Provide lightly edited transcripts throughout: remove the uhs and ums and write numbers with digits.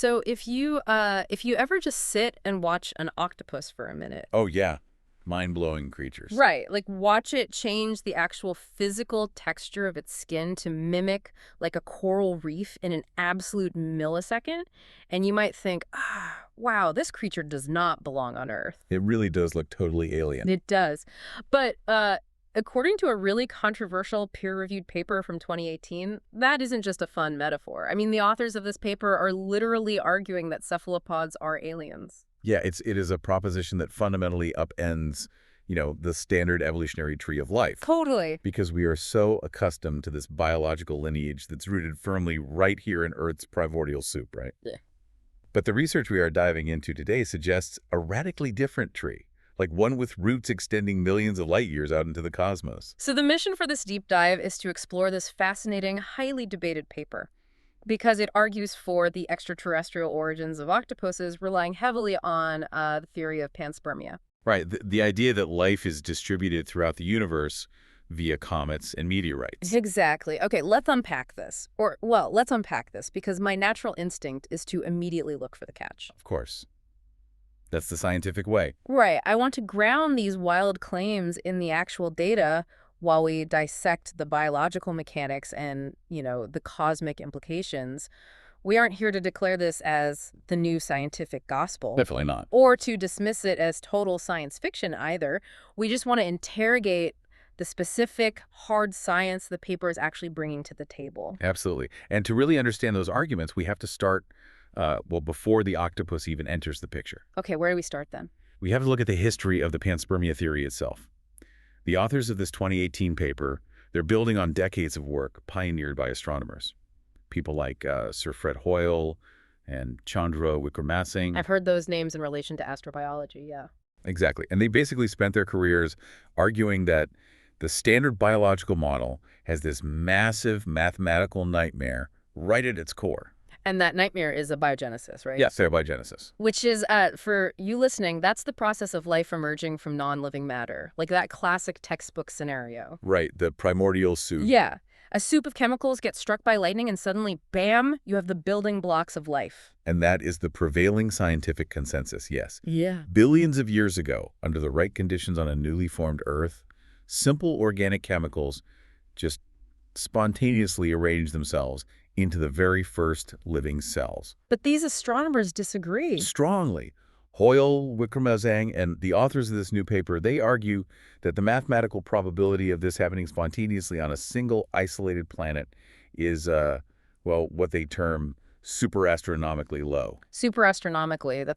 So if you ever just sit and watch an octopus for a minute. Oh, yeah. Mind-blowing creatures. Right, like watch it change the actual physical texture of its skin to mimic like a coral reef in an absolute millisecond, and you might think, wow, this creature does not belong on Earth. It really does look totally alien. It does. But according to a really controversial peer-reviewed paper from 2018, that isn't just a fun metaphor. I mean, the authors of this paper are literally arguing that cephalopods are aliens. Yeah, it is a proposition that fundamentally upends, the standard evolutionary tree of life. Totally. Because we are so accustomed to this biological lineage that's rooted firmly right here in Earth's primordial soup, right? Yeah. But the research we are diving into today suggests a radically different tree, like one with roots extending millions of light years out into the cosmos. So the mission for this deep dive is to explore this fascinating, highly debated paper, because it argues for the extraterrestrial origins of octopuses, relying heavily on the theory of panspermia. Right, the idea that life is distributed throughout the universe via comets and meteorites. Exactly. Okay, let's unpack this. Let's unpack this, because my natural instinct is to immediately look for the catch. Of course. That's the scientific way. Right. I want to ground these wild claims in the actual data while we dissect the biological mechanics and, the cosmic implications. We aren't here to declare this as the new scientific gospel. Definitely not. Or to dismiss it as total science fiction either. We just want to interrogate the specific hard science the paper is actually bringing to the table. Absolutely. And to really understand those arguments, we have to start, before the octopus even enters the picture. Okay, where do we start then? We have to look at the history of the panspermia theory itself. The authors of this 2018 paper, they're building on decades of work pioneered by astronomers. People like Sir Fred Hoyle and Chandra Wickramasinghe. I've heard those names in relation to astrobiology, yeah. Exactly. And they basically spent their careers arguing that the standard biological model has this massive mathematical nightmare right at its core. And that nightmare is abiogenesis, right? Yes, abiogenesis. Which is, for you listening, that's the process of life emerging from non-living matter, like that classic textbook scenario. Right, the primordial soup. Yeah. A soup of chemicals gets struck by lightning and suddenly, bam, you have the building blocks of life. And that is the prevailing scientific consensus, yes. Yeah. Billions of years ago, under the right conditions on a newly formed Earth, simple organic chemicals just spontaneously arrange themselves into the very first living cells. But these astronomers disagree. Strongly. Hoyle, Wickramasinghe, and the authors of this new paper, they argue that the mathematical probability of this happening spontaneously on a single isolated planet is, what they term superastronomically low. Superastronomically,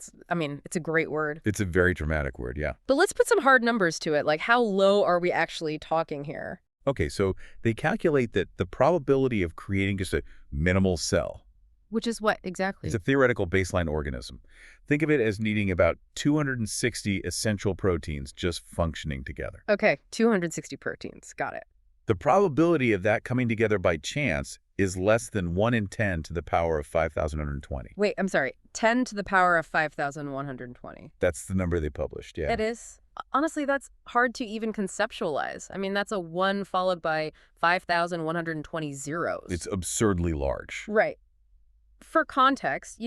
it's a great word. It's a very dramatic word, yeah. But let's put some hard numbers to it, like how low are we actually talking here? Okay, so they calculate that the probability of creating just a minimal cell, which is what exactly? is a theoretical baseline organism. Think of it as needing about 260 essential proteins just functioning together. Okay, 260 proteins. Got it. The probability of that coming together by chance is less than 1 in 10 to the power of 5,120. Wait, I'm sorry. 10 to the power of 5,120. That's the number they published, yeah. It is. Honestly, that's hard to even conceptualize. I mean, that's a 1 followed by 5,120 zeros. It's absurdly large. Right. For context,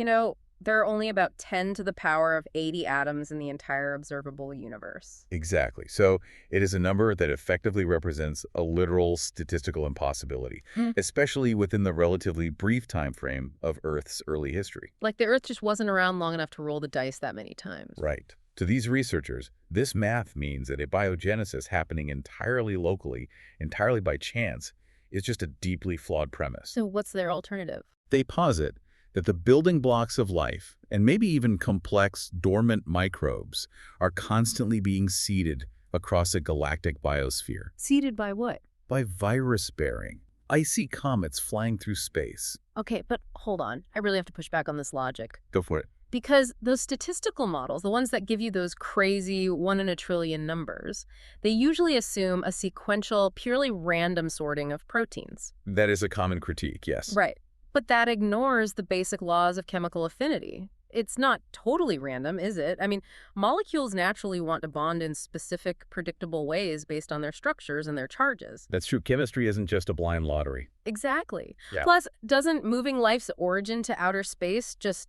there are only about 10 to the power of 80 atoms in the entire observable universe. Exactly. So it is a number that effectively represents a literal statistical impossibility, especially within the relatively brief time frame of Earth's early history. Like the Earth just wasn't around long enough to roll the dice that many times. Right. To these researchers, this math means that abiogenesis happening entirely locally, entirely by chance, is just a deeply flawed premise. So what's their alternative? They posit that the building blocks of life, and maybe even complex, dormant microbes, are constantly being seeded across a galactic biosphere. Seeded by what? By virus-bearing, icy comets flying through space. Okay, but hold on. I really have to push back on this logic. Go for it. Because those statistical models, the ones that give you those crazy 1 in a trillion numbers, they usually assume a sequential, purely random sorting of proteins. That is a common critique, yes. Right. But that ignores the basic laws of chemical affinity. It's not totally random, is it? I mean, molecules naturally want to bond in specific, predictable ways based on their structures and their charges. That's true. Chemistry isn't just a blind lottery. Exactly. Yeah. Plus, doesn't moving life's origin to outer space just,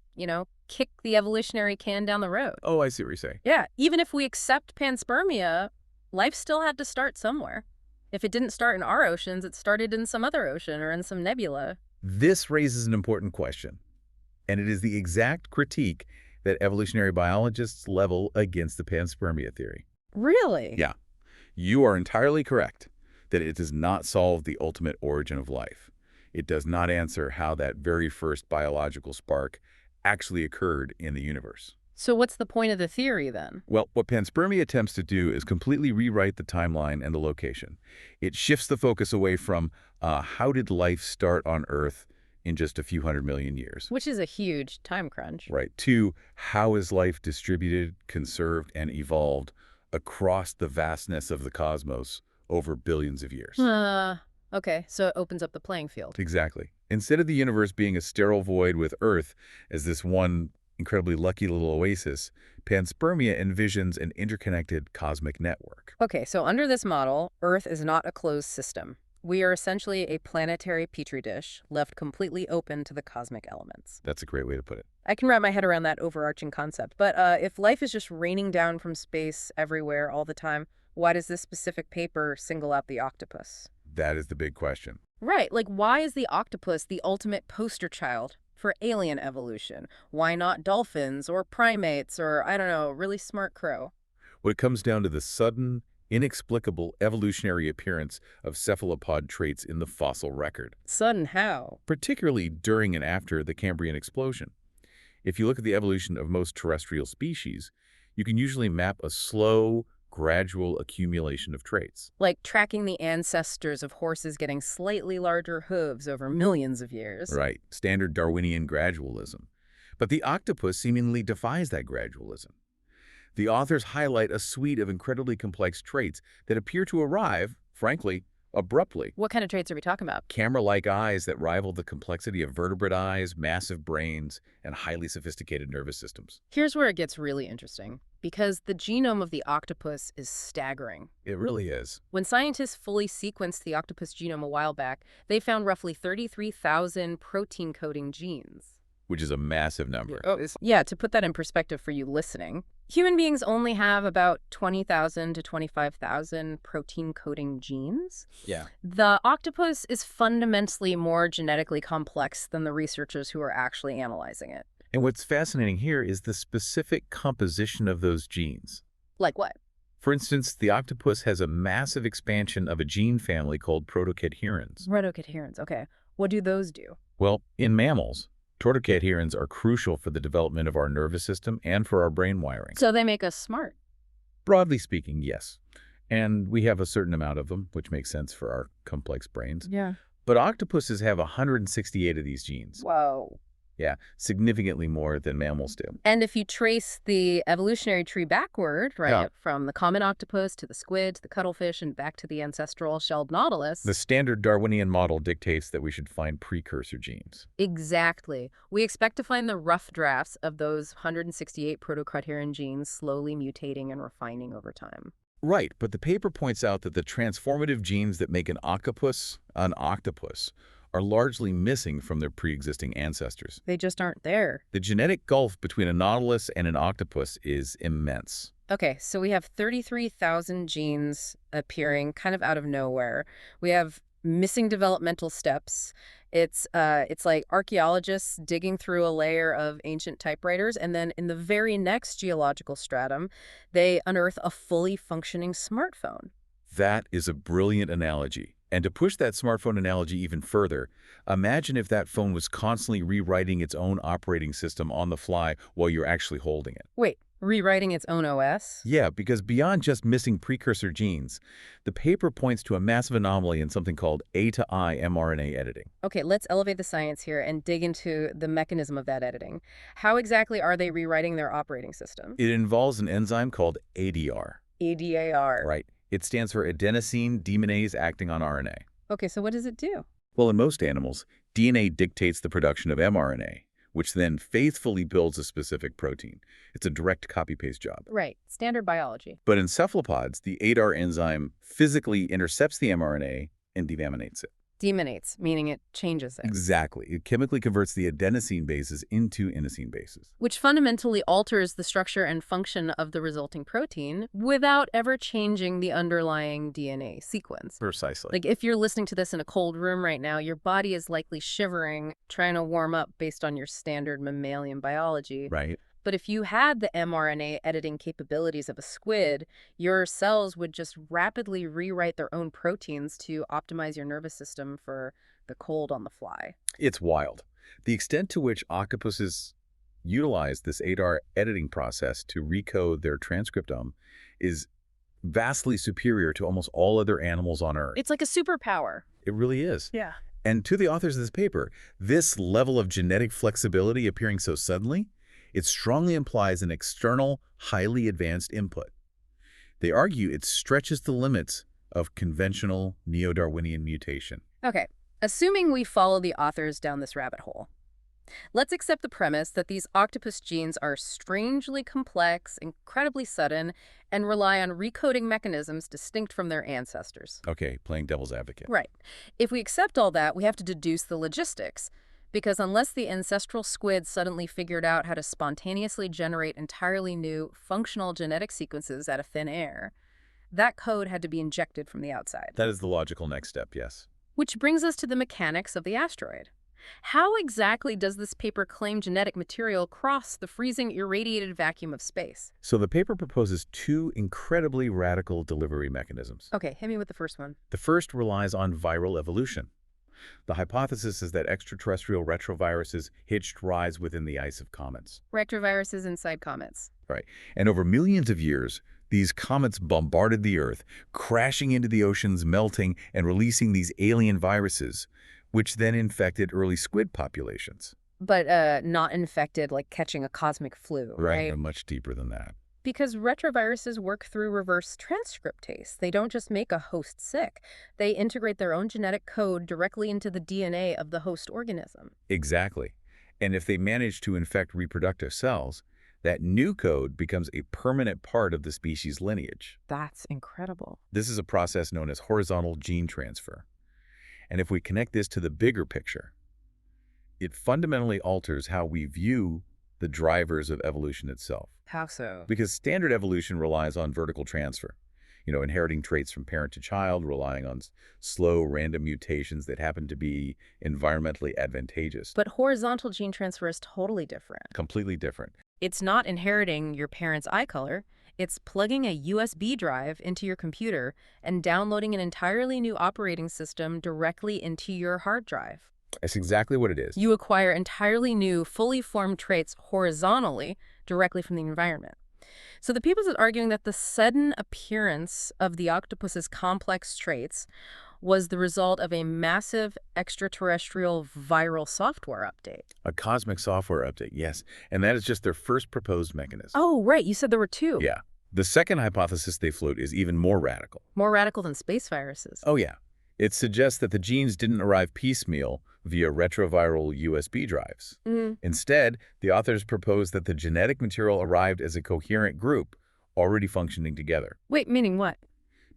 kick the evolutionary can down the road? Oh, I see what you're saying. Yeah, even if we accept panspermia, life still had to start somewhere. If it didn't start in our oceans, it started in some other ocean or in some nebula. This raises an important question, and it is the exact critique that evolutionary biologists level against the panspermia theory. Really? Yeah, you are entirely correct that it does not solve the ultimate origin of life. It does not answer how that very first biological spark actually occurred in the universe. So what's the point of the theory then? Well, what panspermia attempts to do is completely rewrite the timeline and the location. It shifts the focus away from how did life start on Earth in just a few 100 million years, Which is a huge time crunch. right, to how is life distributed, conserved, and evolved across the vastness of the cosmos over billions of years. Okay, so it opens up the playing field. Exactly. Instead of the universe being a sterile void with Earth as this one incredibly lucky little oasis, panspermia envisions an interconnected cosmic network. Okay, so under this model, Earth is not a closed system. We are essentially a planetary petri dish left completely open to the cosmic elements. That's a great way to put it. I can wrap my head around that overarching concept, but if life is just raining down from space everywhere all the time, why does this specific paper single out the octopus? That is the big question. Right, like why is the octopus the ultimate poster child for alien evolution? Why not dolphins or primates or, I don't know, really smart crow? Well, it comes down to the sudden, inexplicable evolutionary appearance of cephalopod traits in the fossil record, Sudden how? particularly during and after the Cambrian explosion. If you look at the evolution of most terrestrial species, you can usually map a slow, gradual accumulation of traits. Like tracking the ancestors of horses getting slightly larger hooves over millions of years. Right, standard Darwinian gradualism. But the octopus seemingly defies that gradualism. The authors highlight a suite of incredibly complex traits that appear to arrive, frankly, abruptly. What kind of traits are we talking about? Camera-like eyes that rival the complexity of vertebrate eyes, massive brains, and highly sophisticated nervous systems. Here's where it gets really interesting, because the genome of the octopus is staggering. It really is. When scientists fully sequenced the octopus genome a while back, they found roughly 33,000 protein-coding genes. Which is a massive number. Yeah, to put that in perspective for you listening, human beings only have about 20,000 to 25,000 protein-coding genes. Yeah. The octopus is fundamentally more genetically complex than the researchers who are actually analyzing it. And what's fascinating here is the specific composition of those genes. Like what? For instance, the octopus has a massive expansion of a gene family called protocadherins. Rhodocadherins, okay. What do those do? Well, in mammals, protocadherins are crucial for the development of our nervous system and for our brain wiring. So they make us smart. Broadly speaking, yes. And we have a certain amount of them, which makes sense for our complex brains. Yeah. But octopuses have 168 of these genes. Whoa. Yeah, significantly more than mammals do. And if you trace the evolutionary tree backward, right, Yeah. from the common octopus to the squid to the cuttlefish and back to the ancestral shelled nautilus. The standard Darwinian model dictates that we should find precursor genes. Exactly. We expect to find the rough drafts of those 168 protocadherin genes slowly mutating and refining over time. Right, but the paper points out that the transformative genes that make an octopus are largely missing from their pre-existing ancestors. They just aren't there. The genetic gulf between a nautilus and an octopus is immense. Okay, so we have 33,000 genes appearing kind of out of nowhere. We have missing developmental steps. It's like archaeologists digging through a layer of ancient typewriters, and then in the very next geological stratum, they unearth a fully functioning smartphone. That is a brilliant analogy. And to push that smartphone analogy even further, imagine if that phone was constantly rewriting its own operating system on the fly while you're actually holding it. Wait, rewriting its own OS? Yeah, because beyond just missing precursor genes, the paper points to a massive anomaly in something called A to I mRNA editing. Okay, let's elevate the science here and dig into the mechanism of that editing. How exactly are they rewriting their operating system? It involves an enzyme called ADR. ADAR. Right. It stands for adenosine deaminase acting on RNA. Okay, so what does it do? Well, in most animals, DNA dictates the production of mRNA, which then faithfully builds a specific protein. It's a direct copy-paste job. Right. Standard biology. But in cephalopods, the ADAR enzyme physically intercepts the mRNA and deaminates it. Deminates, meaning it changes it. Exactly. It chemically converts the adenosine bases into inosine bases. Which fundamentally alters the structure and function of the resulting protein without ever changing the underlying DNA sequence. Precisely. Like if you're listening to this in a cold room right now, your body is likely shivering, trying to warm up based on your standard mammalian biology. Right. But if you had the mRNA editing capabilities of a squid, your cells would just rapidly rewrite their own proteins to optimize your nervous system for the cold on the fly. It's wild. The extent to which octopuses utilize this ADAR editing process to recode their transcriptome is vastly superior to almost all other animals on Earth. It's like a superpower. It really is. Yeah. And to the authors of this paper, this level of genetic flexibility appearing so suddenly, it strongly implies an external, highly advanced input. They argue it stretches the limits of conventional neo-Darwinian mutation. Okay, assuming we follow the authors down this rabbit hole, let's accept the premise that these octopus genes are strangely complex, incredibly sudden, and rely on recoding mechanisms distinct from their ancestors. Okay, playing devil's advocate. Right. If we accept all that, we have to deduce the logistics. Because unless the ancestral squid suddenly figured out how to spontaneously generate entirely new functional genetic sequences out of thin air, that code had to be injected from the outside. That is the logical next step, yes. Which brings us to the mechanics of the asteroid. How exactly does this paper claim genetic material cross the freezing irradiated vacuum of space? So the paper proposes two incredibly radical delivery mechanisms. Okay, hit me with the first one. The first relies on viral evolution. The hypothesis is that extraterrestrial retroviruses hitched rides within the ice of comets. Retroviruses inside comets. Right. And over millions of years, these comets bombarded the Earth, crashing into the oceans, melting, and releasing these alien viruses, which then infected early squid populations. But not infected like catching a cosmic flu, right? Much deeper than that. Because retroviruses work through reverse transcriptase. They don't just make a host sick. They integrate their own genetic code directly into the DNA of the host organism. Exactly. And if they manage to infect reproductive cells, that new code becomes a permanent part of the species lineage. That's incredible. This is a process known as horizontal gene transfer. And if we connect this to the bigger picture, it fundamentally alters how we view the drivers of evolution itself. How so? Because standard evolution relies on vertical transfer, inheriting traits from parent to child, relying on slow, random mutations that happen to be environmentally advantageous. But horizontal gene transfer is totally different. Completely different. It's not inheriting your parent's eye color. It's plugging a USB drive into your computer and downloading an entirely new operating system directly into your hard drive. That's exactly what it is. You acquire entirely new, fully formed traits horizontally directly from the environment. So the people are arguing that the sudden appearance of the octopus's complex traits was the result of a massive extraterrestrial viral software update. A cosmic software update, yes. And that is just their first proposed mechanism. Oh, right. You said there were two. Yeah. The second hypothesis they float is even more radical. More radical than space viruses. Oh, yeah. It suggests that the genes didn't arrive piecemeal via retroviral USB drives. Instead, the authors propose that the genetic material arrived as a coherent group, already functioning together. Wait, meaning what?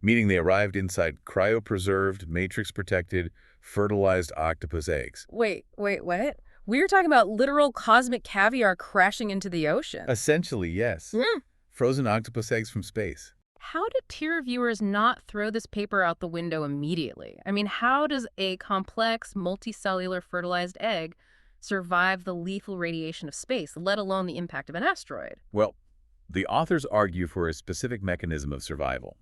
Meaning they arrived inside cryopreserved, matrix-protected, fertilized octopus eggs. Wait, what? We were talking about literal cosmic caviar crashing into the ocean. Essentially, yes. Frozen octopus eggs from space. How do peer reviewers not throw this paper out the window immediately? I mean, how does a complex, multicellular fertilized egg survive the lethal radiation of space, let alone the impact of an asteroid? Well, the authors argue for a specific mechanism of survival.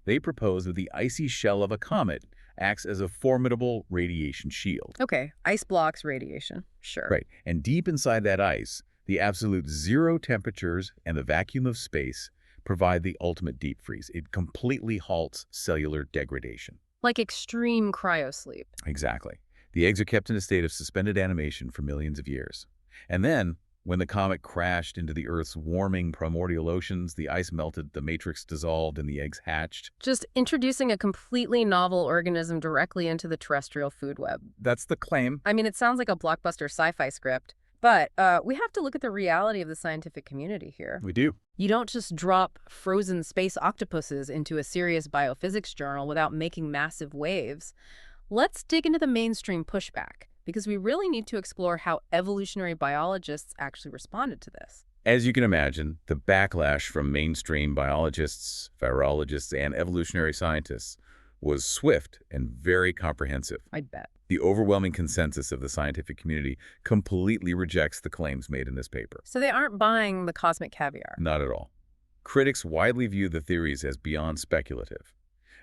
They propose that the icy shell of a comet acts as a formidable radiation shield. Okay, ice blocks radiation, sure. Right, and deep inside that ice, the absolute zero temperatures and the vacuum of space provide the ultimate deep freeze. It completely halts cellular degradation. Like extreme cryosleep. Exactly. The eggs are kept in a state of suspended animation for millions of years. And then, when the comet crashed into the Earth's warming primordial oceans, the ice melted, the matrix dissolved, and the eggs hatched. Just introducing a completely novel organism directly into the terrestrial food web. That's the claim. I mean, it sounds like a blockbuster sci-fi script, But we have to look at the reality of the scientific community here. We do. You don't just drop frozen space octopuses into a serious biophysics journal without making massive waves. Let's dig into the mainstream pushback, because we really need to explore how evolutionary biologists actually responded to this. As you can imagine, the backlash from mainstream biologists, virologists, and evolutionary scientists was swift and very comprehensive. I'd bet. The overwhelming consensus of the scientific community completely rejects the claims made in this paper. So they aren't buying the cosmic caviar. Not at all. Critics widely view the theories as beyond speculative.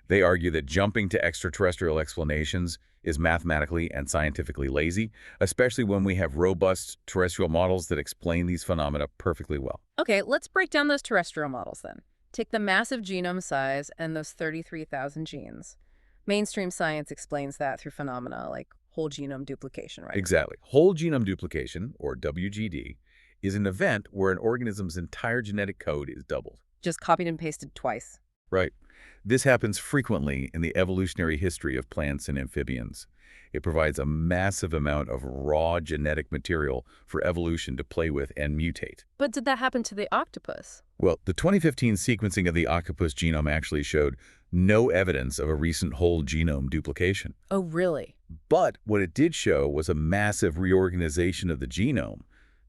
They argue that jumping to extraterrestrial explanations is mathematically and scientifically lazy, especially when we have robust terrestrial models that explain these phenomena perfectly well. Okay, let's break down those terrestrial models then. Take the massive genome size and those 33,000 genes. Mainstream science explains that through phenomena like whole genome duplication, right? Exactly. Whole genome duplication, or WGD, is an event where an organism's entire genetic code is doubled. Just copied and pasted twice. Right. This happens frequently in the evolutionary history of plants and amphibians. It provides a massive amount of raw genetic material for evolution to play with and mutate. But did that happen to the octopus? Well, the 2015 sequencing of the octopus genome actually showed no evidence of a recent whole genome duplication. Oh, really? But what it did show was a massive reorganization of the genome.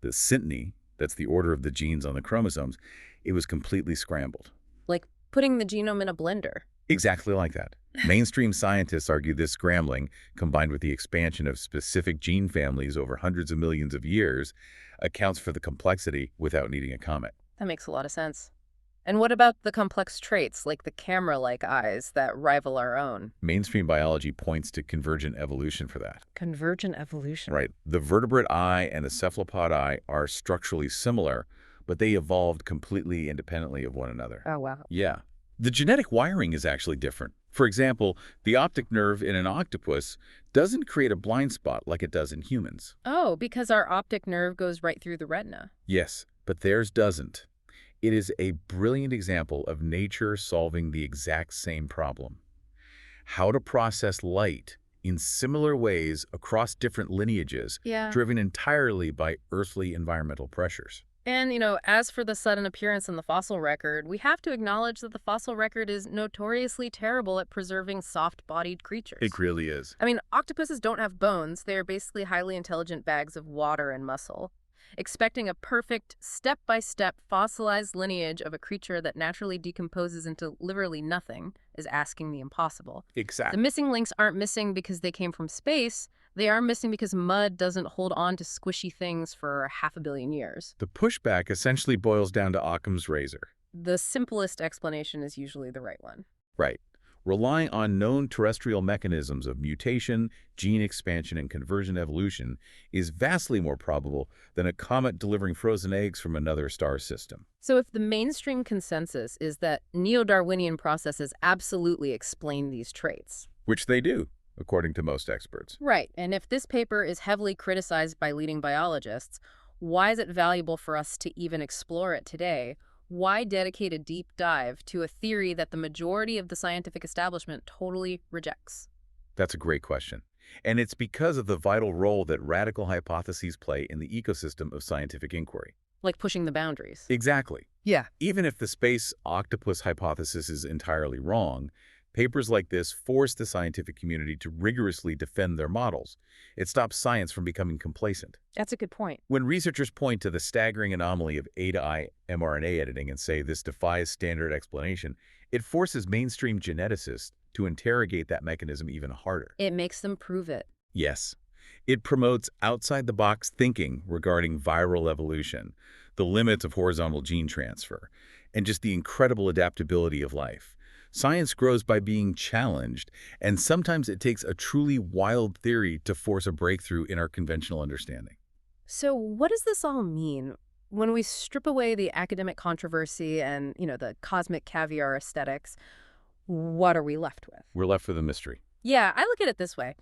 The synteny, that's the order of the genes on the chromosomes, it was completely scrambled. Like putting the genome in a blender. Exactly like that. Mainstream scientists argue this scrambling, combined with the expansion of specific gene families over hundreds of millions of years, accounts for the complexity without needing a comet. That makes a lot of sense. And what about the complex traits, like the camera-like eyes that rival our own? Mainstream biology points to convergent evolution for that. Convergent evolution. Right. The vertebrate eye and the cephalopod eye are structurally similar, but they evolved completely independently of one another. Oh, wow. Yeah. The genetic wiring is actually different. For example, the optic nerve in an octopus doesn't create a blind spot like it does in humans. Oh, because our optic nerve goes right through the retina. Yes, but theirs doesn't. It is a brilliant example of nature solving the exact same problem. How to process light in similar ways across different lineages, Yeah. driven entirely by earthly environmental pressures. And, as for the sudden appearance in the fossil record, we have to acknowledge that the fossil record is notoriously terrible at preserving soft-bodied creatures. It really is. I mean, octopuses don't have bones. They're basically highly intelligent bags of water and muscle. Expecting a perfect, step-by-step fossilized lineage of a creature that naturally decomposes into literally nothing is asking the impossible. The Exactly. missing links aren't missing because they came from space. They are missing because mud doesn't hold on to squishy things for 500 million years. The pushback essentially boils down to Occam's razor. The simplest explanation is usually the right one. Right. Relying on known terrestrial mechanisms of mutation, gene expansion, and convergent evolution is vastly more probable than a comet delivering frozen eggs from another star system. So if the mainstream consensus is that neo-Darwinian processes absolutely explain these traits. Which they do, according to most experts. Right, and if this paper is heavily criticized by leading biologists, why is it valuable for us to even explore it today? Why dedicate a deep dive to a theory that the majority of the scientific establishment totally rejects? That's a great question. And it's because of the vital role that radical hypotheses play in the ecosystem of scientific inquiry. Like pushing the boundaries. Exactly. Yeah. Even if the space octopus hypothesis is entirely wrong, papers like this force the scientific community to rigorously defend their models. It stops science from becoming complacent. That's a good point. When researchers point to the staggering anomaly of A to I mRNA editing and say this defies standard explanation, it forces mainstream geneticists to interrogate that mechanism even harder. It makes them prove it. Yes, it promotes outside-the-box thinking regarding viral evolution, the limits of horizontal gene transfer, and just the incredible adaptability of life. Science grows by being challenged, and sometimes it takes a truly wild theory to force a breakthrough in our conventional understanding. So what does this all mean? When we strip away the academic controversy and, the cosmic caviar aesthetics, what are we left with? We're left with a mystery. Yeah, I look at it this way.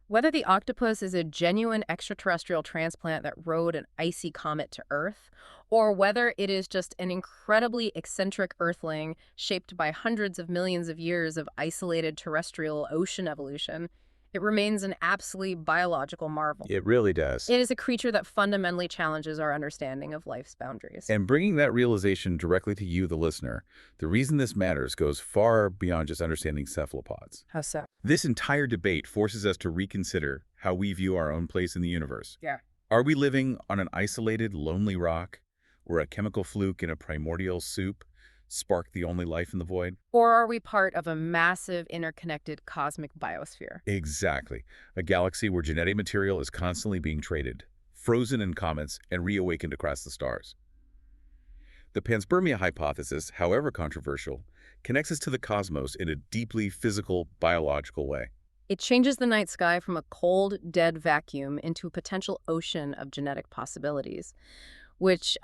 Whether the octopus is a genuine extraterrestrial transplant that rode an icy comet to Earth, or whether it is just an incredibly eccentric Earthling shaped by hundreds of millions of years of isolated terrestrial ocean evolution, It remains an absolutely biological marvel. It really does. It is a creature that fundamentally challenges our understanding of life's boundaries. And bringing that realization directly to you, the listener, the reason this matters goes far beyond just understanding cephalopods. How so? This entire debate forces us to reconsider how we view our own place in the universe. Yeah. Are we living on an isolated, lonely rock, where a chemical fluke in a primordial soup sparked the only life in the void? Or are we part of a massive, interconnected cosmic biosphere? Exactly. A galaxy where genetic material is constantly being traded, frozen in comets, and reawakened across the stars. The panspermia hypothesis, however controversial, connects us to the cosmos in a deeply physical, biological way. It changes the night sky from a cold, dead vacuum into a potential ocean of genetic possibilities, which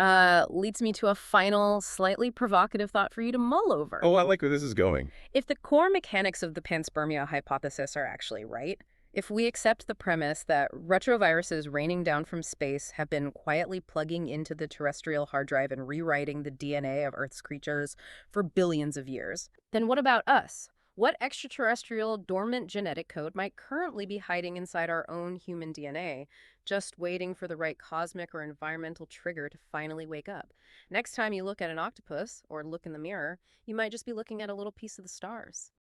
leads me to a final, slightly provocative thought for you to mull over. Oh, I like where this is going. If the core mechanics of the panspermia hypothesis are actually right, if we accept the premise that retroviruses raining down from space have been quietly plugging into the terrestrial hard drive and rewriting the DNA of Earth's creatures for billions of years, then what about us? What extraterrestrial dormant genetic code might currently be hiding inside our own human DNA, just waiting for the right cosmic or environmental trigger to finally wake up? Next time you look at an octopus or look in the mirror, you might just be looking at a little piece of the stars.